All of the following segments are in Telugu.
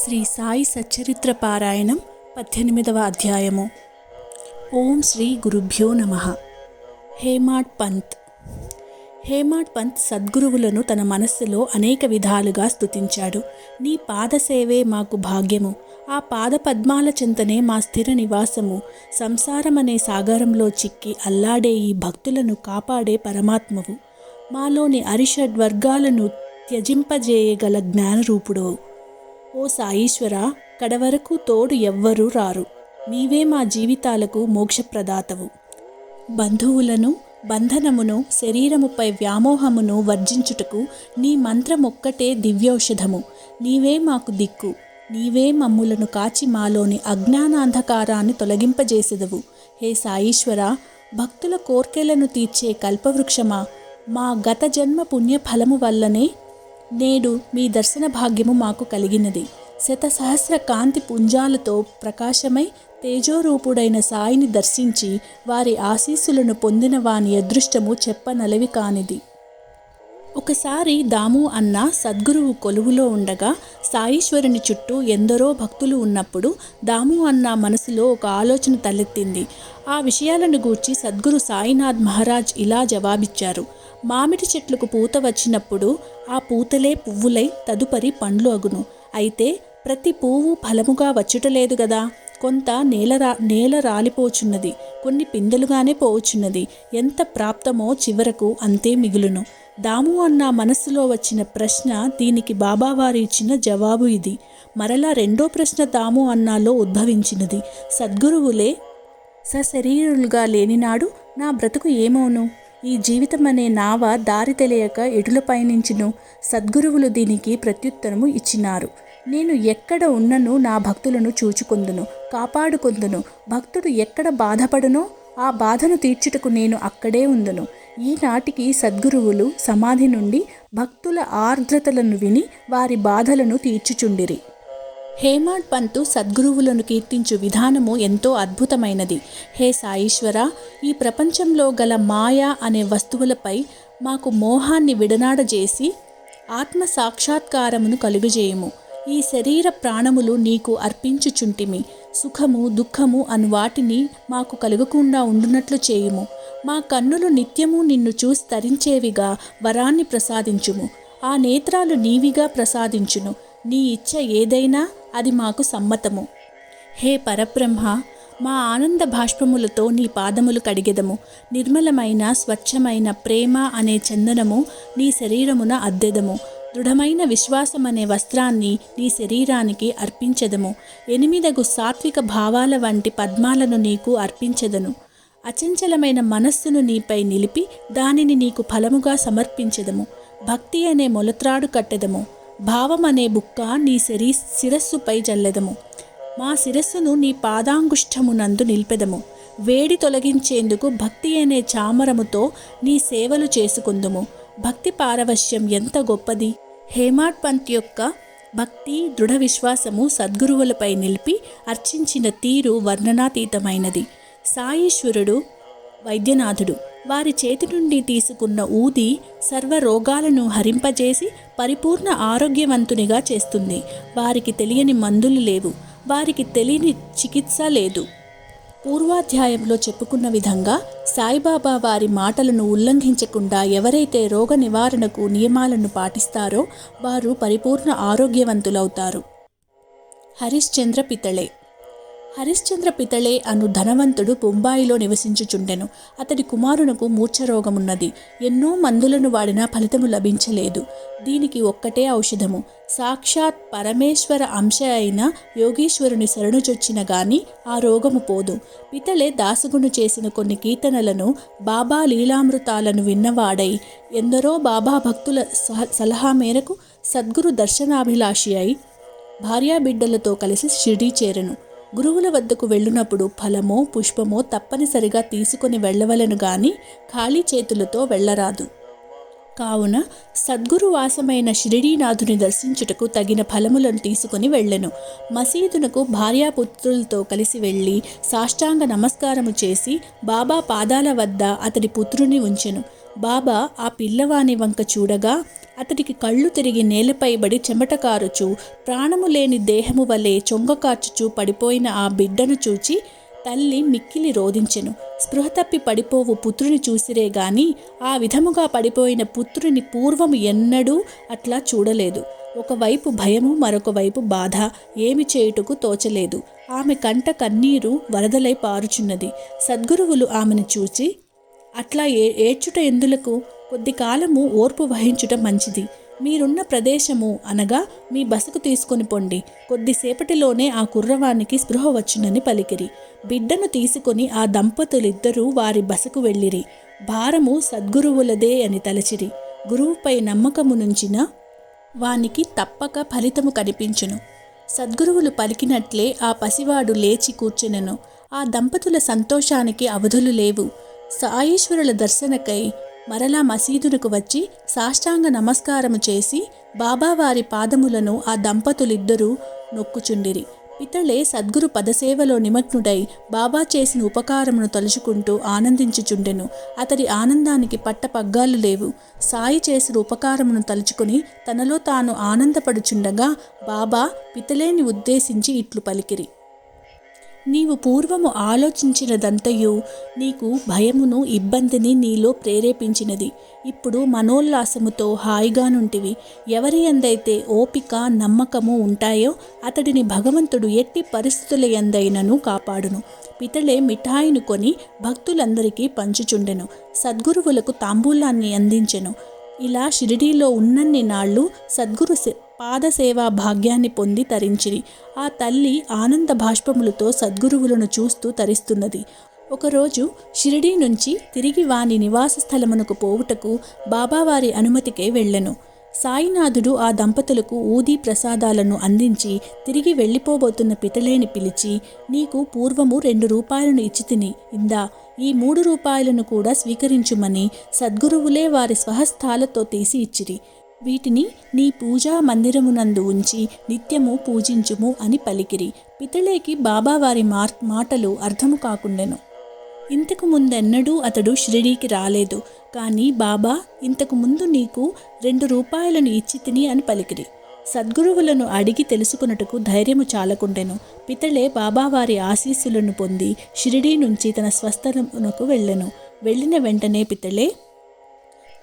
శ్రీ సాయి సచ్చరిత్ర పారాయణం 18వ అధ్యాయము. ఓం శ్రీ గురుభ్యో నమః. హేమాడ్ పంత్ సద్గురువులను తన మనస్సులో అనేక విధాలుగా స్తుతించాడు. నీ పాదసేవే మాకు భాగ్యము, ఆ పాద పద్మాల చెంతనే మా స్థిర నివాసము. సంసారమనే సాగరంలో చిక్కి అల్లాడే ఈ భక్తులను కాపాడే పరమాత్మవు. మాలోని అరిషడ్వర్గాలను త్యజింపజేయగల జ్ఞానరూపుడవు. ఓ సాయీశ్వర, కడవరకు తోడు ఎవ్వరూ రారు. నీవే మా జీవితాలకు మోక్షప్రదాతవు. బంధువులను, బంధనమును, శరీరముపై వ్యామోహమును వర్జించుటకు నీ మంత్రమొక్కటే దివ్యౌషధము. నీవే మాకు దిక్కు. నీవే మమ్ములను కాచి మాలోని అజ్ఞానాంధకారాన్ని తొలగింపజేసెదవు. హే సాయీశ్వర, భక్తుల కోర్కెలను తీర్చే కల్పవృక్షమా, మా గత జన్మ పుణ్యఫలము వల్లనే నేడు మీ దర్శన భాగ్యము మాకు కలిగినది. శతసహస్ర కాంతి పుంజాలతో ప్రకాశమై తేజోరూపుడైన సాయిని దర్శించి వారి ఆశీస్సులను పొందిన వాని అదృష్టము చెప్పనలవి కానిది. ఒకసారి దాము అన్న సద్గురువు కొలువులో ఉండగా సాయీశ్వరుని చుట్టూ ఎందరో భక్తులు ఉన్నప్పుడు దాము అన్న మనసులో ఒక ఆలోచన తలెత్తింది. ఆ విషయాలను గూర్చి సద్గురు సాయినాథ్ మహారాజ్ ఇలా జవాబిచ్చారు. మామిడి చెట్లకు పూత వచ్చినప్పుడు ఆ పూతలే పువ్వులై తదుపరి పండ్లు అగును. అయితే ప్రతి పువ్వు ఫలముగా వచ్చుటలేదు గదా. కొంత నేల రాలిపోచున్నది, కొన్ని పిందెలుగానే పోవచ్చున్నది. ఎంత ప్రాప్తమో చివరకు అంతే మిగులును. దాము అన్న మనస్సులో వచ్చిన ప్రశ్న, దీనికి బాబావారు ఇచ్చిన జవాబు ఇది. మరలా రెండో ప్రశ్న దాము అన్నాలో ఉద్భవించినది. సద్గురువులే సశరీరులుగా లేనినాడు నా బ్రతుకు ఏమోను? ఈ జీవితమనే నావ దారి తెలియక ఎటుల పయనించును? సద్గురువులు దీనికి ప్రత్యుత్తరము ఇచ్చినారు. నేను ఎక్కడ ఉన్నను నా భక్తులను చూచుకొందును, కాపాడుకొందును. భక్తుడు ఎక్కడ బాధపడునో ఆ బాధను తీర్చుటకు నేను అక్కడే ఉందును. ఈనాటికి సద్గురువులు సమాధి నుండి భక్తుల ఆర్ద్రతలను విని వారి బాధలను తీర్చుచుండిరి. హేమాడ్ పంతు సద్గురువులను కీర్తించు విధానము ఎంతో అద్భుతమైనది. హే సాయీశ్వర, ఈ ప్రపంచంలో గల మాయా అనే వస్తువులపై మాకు మోహాన్ని విడనాడజేసి ఆత్మ సాక్షాత్కారమును కలుగజేయుము. ఈ శరీర ప్రాణములు నీకు అర్పించుచుంటిమి. సుఖము దుఃఖము అను వాటిని మాకు కలుగకుండా ఉండునట్లు చేయుము. మా కన్నులు నిత్యము నిన్ను చూసి తరించేవిగా వరాన్ని ప్రసాదించుము. ఆ నేత్రాలు నీవిగా ప్రసాదించును. నీ ఇచ్చ ఏదైనా అది మాకు సమ్మతము. హే పరబ్రహ్మ, మా ఆనంద భాష్పములతో నీ పాదములు కడిగెదము. నిర్మలమైన స్వచ్ఛమైన ప్రేమ అనే చందనము నీ శరీరమున అద్దెదము. దృఢమైన విశ్వాసమనే వస్త్రాన్ని నీ శరీరానికి అర్పించెదము. 8 సాత్విక భావాల వంటి పద్మాలను నీకు అర్పించెదను. అచంచలమైన మనస్సును నీపై నిలిపి దానిని నీకు ఫలముగా సమర్పించెదము. భక్తి అనే మొలత్రాడు కట్టెదము. భావం అనే బుక్క నీ శిరస్సుపై జల్లెదము. మా శిరస్సును నీ పాదాంగుష్ఠమునందు నిల్పెదము. వేడి తొలగించేందుకు భక్తి అనే చామరముతో నీ సేవలు చేసుకుందుము. భక్తి పారవశ్యం ఎంత గొప్పది! హేమాడ్ పంత్ యొక్క భక్తి దృఢ విశ్వాసము సద్గురువులపై నిలిపి అర్చించిన తీరు వర్ణనాతీతమైనది. సాయీశ్వరుడు వైద్యనాథుడు. వారి చేతి నుండి తీసుకున్న ఊది సర్వ రోగాలను హరింపజేసి పరిపూర్ణ ఆరోగ్యవంతునిగా చేస్తుంది. వారికి తెలియని మందులు లేవు, వారికి తెలియని చికిత్స లేదు. పూర్వాధ్యాయంలో చెప్పుకున్న విధంగా సాయిబాబా వారి మాటలను ఉల్లంఘించకుండా ఎవరైతే రోగ నివారణకు నియమాలను పాటిస్తారో వారు పరిపూర్ణ ఆరోగ్యవంతులవుతారు. హరిశ్చంద్ర పితళే అను ధనవంతుడు బొంబాయిలో నివసించుచుండెను. అతడి కుమారునకు మూర్ఛరోగమున్నది. ఎన్నో మందులను వాడినా ఫలితము లభించలేదు. దీనికి ఒక్కటే ఔషధము. సాక్షాత్ పరమేశ్వర అంశ అయిన యోగీశ్వరుని శరణుజొచ్చిన గాని ఆ రోగము పోదు. పితళే దాసగును చేసిన కొన్ని కీర్తనలను, బాబా లీలామృతాలను విన్నవాడై ఎందరో బాబా భక్తుల సలహా మేరకు సద్గురు దర్శనాభిలాషి అయి భార్యాబిడ్డలతో కలిసి షిర్డీ చేరెను. గురువుల వద్దకు వెళ్ళినప్పుడు ఫలమో పుష్పమో తప్పనిసరిగా తీసుకొని వెళ్ళవలను గాని ఖాళీ చేతులతో వెళ్ళరాదు. కావున సద్గురు వాసమైన షిరిడీనాథుని దర్శించుటకు తగిన ఫలములను తీసుకుని వెళ్ళెను. మసీదునకు భార్యాపుత్రులతో కలిసి వెళ్ళి సాష్టాంగ నమస్కారము చేసి బాబా పాదాల వద్ద అతడి పుత్రుని ఉంచెను. బాబా ఆ పిల్లవాని వంక చూడగా అతడికి కళ్ళు తిరిగి నేలపై బడి చెమట కారుచు ప్రాణము లేని దేహము వలె చొంగకార్చుచూ పడిపోయిన ఆ బిడ్డను చూచి తల్లి మిక్కిలి రోదించెను. స్పృహ తప్పి పడిపోవు పుత్రుని చూసిరే గాని ఆ విధముగా పడిపోయిన పుత్రుని పూర్వము ఎన్నడూ అట్లా చూడలేదు. ఒకవైపు భయము, మరొక వైపు బాధ, ఏమి చేయుటకు తోచలేదు. ఆమె కంట కన్నీరు వరదలై పారుచున్నది. సద్గురువులు ఆమెను చూచి, అట్లా ఏడ్చుట ఎందులకు? కొద్ది కాలము ఓర్పు వహించుట మంచిది. మీరున్న ప్రదేశము అనగా మీ బసకు తీసుకొని పొండి. కొద్దిసేపటిలోనే ఆ కుర్రవానికి స్పృహ వచ్చునని పలికిరి. బిడ్డను తీసుకొని ఆ దంపతులిద్దరూ వారి బసకు వెళ్ళిరి. భారము సద్గురువులదే అని తలచిరి. గురువుపై నమ్మకము నుంచిన వానికి తప్పక ఫలితము కనిపించును. సద్గురువులు పలికినట్లే ఆ పసివాడు లేచి కూర్చునెను. ఆ దంపతుల సంతోషానికి అవధులు లేవు. సాయీశ్వరుల దర్శనకై మరలా మసీదునకు వచ్చి సాష్టాంగ నమస్కారము చేసి బాబావారి పాదములను ఆ దంపతులిద్దరూ నొక్కుచుండిరి. పితళే సద్గురు పదసేవలో నిమగ్నుడై బాబా చేసిన ఉపకారమును తలుచుకుంటూ ఆనందించుచుండెను. అతడి ఆనందానికి పట్టపగ్గాలు లేవు. సాయి చేసిన ఉపకారమును తలుచుకుని తనలో తాను ఆనందపడుచుండగా బాబా పితలేని ఉద్దేశించి ఇట్లు పలికిరి. నీవు పూర్వము ఆలోచించినదంతయు నీకు భయమును, ఇబ్బందిని నీలో ప్రేరేపించినది. ఇప్పుడు మనోల్లాసముతో హాయిగానుంటివి. ఎవరి యందైతే ఓపిక, నమ్మకము ఉంటాయో అతడిని భగవంతుడు ఎట్టి పరిస్థితుల యందైనను కాపాడును. పితళే మిఠాయిను కొని భక్తులందరికీ పంచుచుండెను. సద్గురువులకు తాంబూలాన్ని అందించెను. ఇలా షిరిడీలో ఉన్నన్ని నాళ్ళు సద్గురు పాదసేవా భాగ్యాన్ని పొంది తరించిరి. ఆ తల్లి ఆనంద భాష్పములతో సద్గురువులను చూస్తూ తరిస్తున్నది. ఒకరోజు షిరిడీ నుంచి తిరిగి వాని నివాస స్థలమునకు పోవుటకు బాబావారి అనుమతికై వెళ్ళెను. సాయినాథుడు ఆ దంపతులకు ఊదీ ప్రసాదాలను అందించి తిరిగి వెళ్ళిపోబోతున్న పితలేని పిలిచి, నీకు పూర్వము 2 రూపాయలను ఇచ్చితిని, ఇందా ఈ 3 రూపాయలను కూడా స్వీకరించుమని సద్గురువులే వారి స్వహస్తాలతో తీసి ఇచ్చిరి. వీటిని నీ పూజా మందిరమునందు ఉంచి నిత్యము పూజించుము అని పలికిరి. పితళేకి బాబావారి మాటలు అర్థము కాకుండెను. ఇంతకు ముందెన్నడూ అతడు షిరిడీకి రాలేదు. కానీ బాబా ఇంతకు ముందు నీకు 2 రూపాయలను ఇచ్చి తిని అని పలికిరి. సద్గురువులను అడిగి తెలుసుకున్నట్టుకు ధైర్యము చాలకుండెను. పితళే బాబావారి ఆశీస్సులను పొంది షిరిడీ నుంచి తన స్వస్థలమునకు వెళ్ళెను. వెళ్ళిన వెంటనే పితళే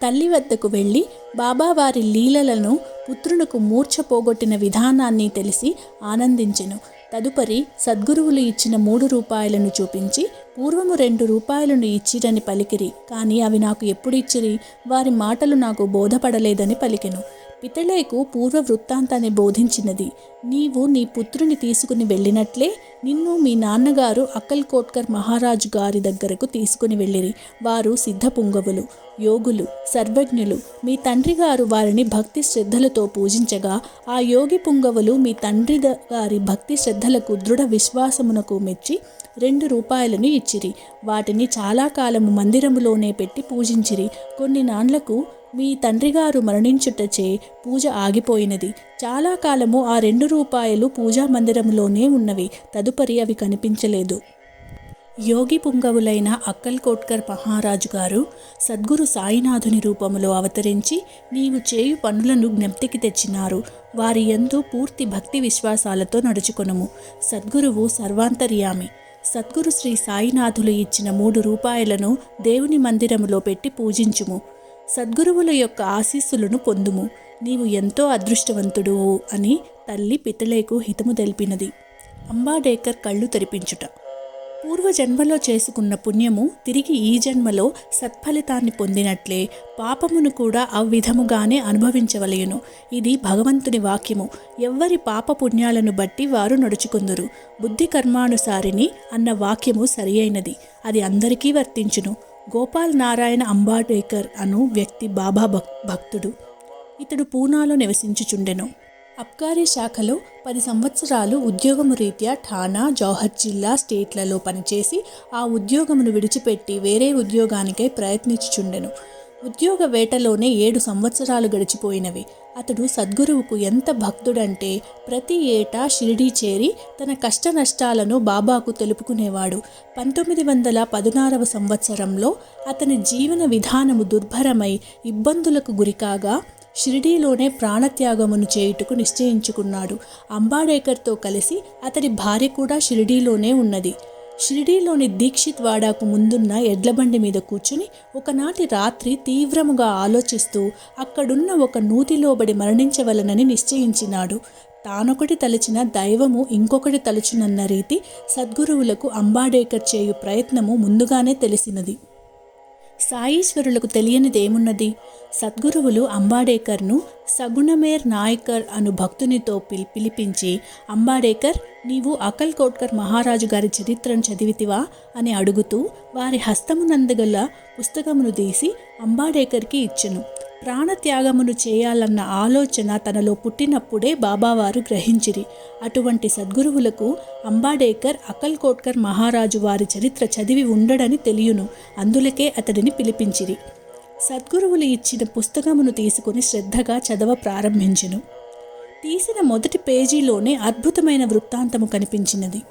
తల్లి వద్దకు వెళ్ళి బాబావారి లీలలను, పుత్రునకు మూర్ఛ పోగొట్టిన విధానాన్ని తెలిసి ఆనందించెను. తదుపరి సద్గురువులు ఇచ్చిన 3 రూపాయలను చూపించి, పూర్వము 2 రూపాయలను ఇచ్చిరని పలికిరి, కానీ అవి నాకు ఎప్పుడు ఇచ్చిరి? వారి మాటలు నాకు బోధపడలేదని పలికెను. పితళేకు పూర్వ వృత్తాంతాన్ని బోధించినది. నీవు నీ పుత్రుని తీసుకుని వెళ్ళినట్లే నిన్ను మీ నాన్నగారు అక్కల్కోట్కర్ మహారాజు గారి దగ్గరకు తీసుకుని వెళ్ళిరి. వారు సిద్ధపుంగవులు, యోగులు, సర్వజ్ఞులు. మీ తండ్రి గారు వారిని భక్తి శ్రద్ధలతో పూజించగా ఆ యోగి పుంగవులు మీ తండ్రి గారి భక్తి శ్రద్ధలకు, దృఢ విశ్వాసమునకు మెచ్చి 2 రూపాయలను ఇచ్చిరి. వాటిని చాలా కాలము మందిరములోనే పెట్టి పూజించిరి. కొన్ని నాళ్లకు మీ తండ్రిగారు మరణించుటచే పూజ ఆగిపోయినది. చాలా కాలము ఆ 2 రూపాయలు పూజా మందిరంలోనే ఉన్నవి. తదుపరి అవి కనిపించలేదు. యోగి పుంగవులైన అక్కల్కోట్కర్ మహారాజు గారు సద్గురు సాయినాథుని రూపములో అవతరించి నీవు చేయు పనులను జ్ఞప్తికి తెచ్చినారు. వారి యందు పూర్తి భక్తి విశ్వాసాలతో నడుచుకొనుము. సద్గురువు సర్వాంతర్యామి. సద్గురు శ్రీ సాయినాథులు ఇచ్చిన 3 రూపాయలను దేవుని మందిరములో పెట్టి పూజించుము. సద్గురువుల యొక్క ఆశీస్సులను పొందుము. నీవు ఎంతో అదృష్టవంతుడు అని తల్లి పితళేకు హితము తెలిపినది. అంబాడేకర్ కళ్ళు తెరిపించుట. పూర్వజన్మలో చేసుకున్న పుణ్యము తిరిగి ఈ జన్మలో సత్ఫలితాన్ని పొందినట్లే పాపమును కూడా అవ్విధముగానే అనుభవించవలయును. ఇది భగవంతుని వాక్యము. ఎవ్వరి పాప పుణ్యాలను బట్టి వారు నడుచుకుందురు. బుద్ధి కర్మానుసారిని అన్న వాక్యము సరియైనది. అది అందరికీ వర్తించును. గోపాల్ నారాయణ అంబాడేకర్ అను వ్యక్తి బాబా భక్తుడు. ఇతడు పూనాలో నివసించుచుండెను. అబ్కారీ శాఖలో 10 సంవత్సరాలు ఉద్యోగము రీత్యా ఠానా, జౌహర్ జిల్లా స్టేట్లలో పనిచేసి ఆ ఉద్యోగమును విడిచిపెట్టి వేరే ఉద్యోగానికై ప్రయత్నించుచుండెను. ఉద్యోగ వేటలోనే 7 సంవత్సరాలు గడిచిపోయినవి. అతడు సద్గురువుకు ఎంత భక్తుడంటే ప్రతి ఏటా షిరిడీ చేరి తన కష్ట నష్టాలను బాబాకు తెలుపుకునేవాడు. 1916వ సంవత్సరంలో అతని జీవన విధానము దుర్భరమై ఇబ్బందులకు గురికాగా షిరిడీలోనే ప్రాణత్యాగమును చేయుటకు నిశ్చయించుకున్నాడు. అంబాడేకర్తో కలిసి అతడి భార్య కూడా షిరిడీలోనే ఉన్నది. షిరిడీలోని దీక్షిత్ వాడాకు ముందున్న ఎడ్లబండి మీద కూర్చుని ఒకనాటి రాత్రి తీవ్రముగా ఆలోచిస్తూ అక్కడున్న ఒక నూతిలోబడి మరణించవలనని నిశ్చయించినాడు. తానొకటి తలచిన దైవము ఇంకొకటి తలుచునన్న రీతి సద్గురువులకు అంబాడేకర్ చేయు ప్రయత్నము ముందుగానే తెలిసినది. సాయీశ్వరులకు తెలియనిదేమున్నది? సద్గురువులు అంబాడేకర్ను సగుణమేర్ నాయకర్ అను భక్తునితో పిలిపించి, అంబాడేకర్, నీవు అకల్కోట్కర్ మహారాజు గారి చరిత్రను చదివితివా అని అడుగుతూ వారి హస్తమునందగల పుస్తకమును తీసి అంబాడేకర్కి ఇచ్చెను. ప్రాణత్యాగమును చేయాలన్న ఆలోచన తనలో పుట్టినప్పుడే బాబావారు గ్రహించిరి. అటువంటి సద్గురువులకు అంబాడేకర్ అకల్కోట్కర్ మహారాజు వారి చరిత్ర చదివి ఉండడని తెలియను. అందులకే అతడిని పిలిపించిరి. సద్గురువులు ఇచ్చిన పుస్తకమును తీసుకుని శ్రద్ధగా చదవ ప్రారంభించెను. తీసిన మొదటి పేజీలోనే అద్భుతమైన వృత్తాంతము కనిపించినది.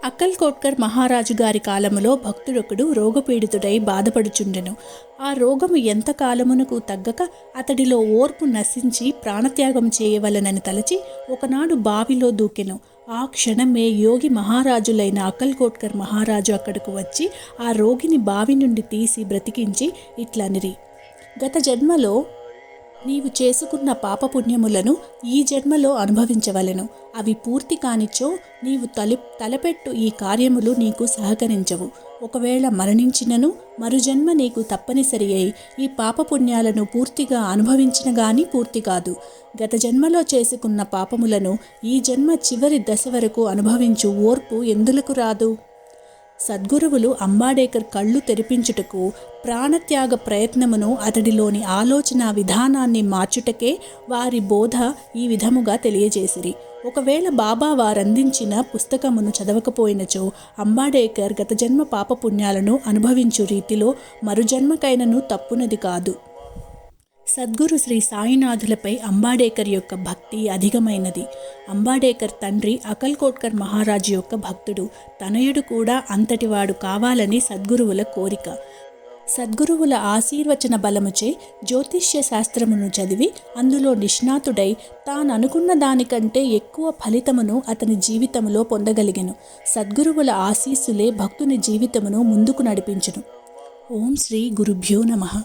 అక్కల్కోట్కర్ మహారాజు గారి కాలములో భక్తుడొకడు రోగపీడితుడై బాధపడుచుండెను. ఆ రోగము ఎంత కాలమునకు తగ్గక అతడిలో ఓర్పు నశించి ప్రాణత్యాగం చేయవలనని తలచి ఒకనాడు బావిలో దూకెను. ఆ క్షణమే యోగి మహారాజులైన అక్కల్కోట్కర్ మహారాజు అక్కడకు వచ్చి ఆ రోగిని బావి నుండి తీసి బ్రతికించి ఇట్లనిరి, గత జన్మలో నీవు చేసుకున్న పాపపుణ్యములను ఈ జన్మలో అనుభవించవలెను. అవి పూర్తి కానిచో నీవు తలపెట్టు ఈ కార్యములు నీకు సహకరించవు. ఒకవేళ మరణించినను మరుజన్మ నీకు తప్పనిసరి అయి ఈ పాపపుణ్యాలను పూర్తిగా అనుభవించిన గాని పూర్తి కాదు. గత జన్మలో చేసుకున్న పాపములను ఈ జన్మ చివరి దశ వరకు అనుభవించు ఓర్పు ఎందులకు రాదు? సద్గురువులు అంబాడేకర్ కళ్ళు తెరిపించుటకు, ప్రాణత్యాగ ప్రయత్నమును అతడిలోని ఆలోచన విధానాన్ని మార్చుటకే వారి బోధ ఈ విధముగా తెలియజేసిరి. ఒకవేళ బాబా వారందించిన పుస్తకమును చదవకపోయినచో అంబాడేకర్ గత జన్మ పాపపుణ్యాలను అనుభవించు రీతిలో మరుజన్మకైనను తప్పునది కాదు. సద్గురు శ్రీ సాయినాథులపై అంబాడేకర్ యొక్క భక్తి అధికమైనది. అంబాడేకర్ తండ్రి అకల్కోట్కర్ మహారాజు యొక్క భక్తుడు, తనయుడు కూడా అంతటివాడు కావాలని సద్గురువుల కోరిక. సద్గురువుల ఆశీర్వచన బలముచే జ్యోతిష్య శాస్త్రమును చదివి అందులో నిష్ణాతుడై తాననుకున్న దానికంటే ఎక్కువ ఫలితమును అతని జీవితంలో పొందగలిగెను. సద్గురువుల ఆశీస్సులే భక్తుని జీవితమును ముందుకు నడిపించును. ఓం శ్రీ గురుభ్యో నమః.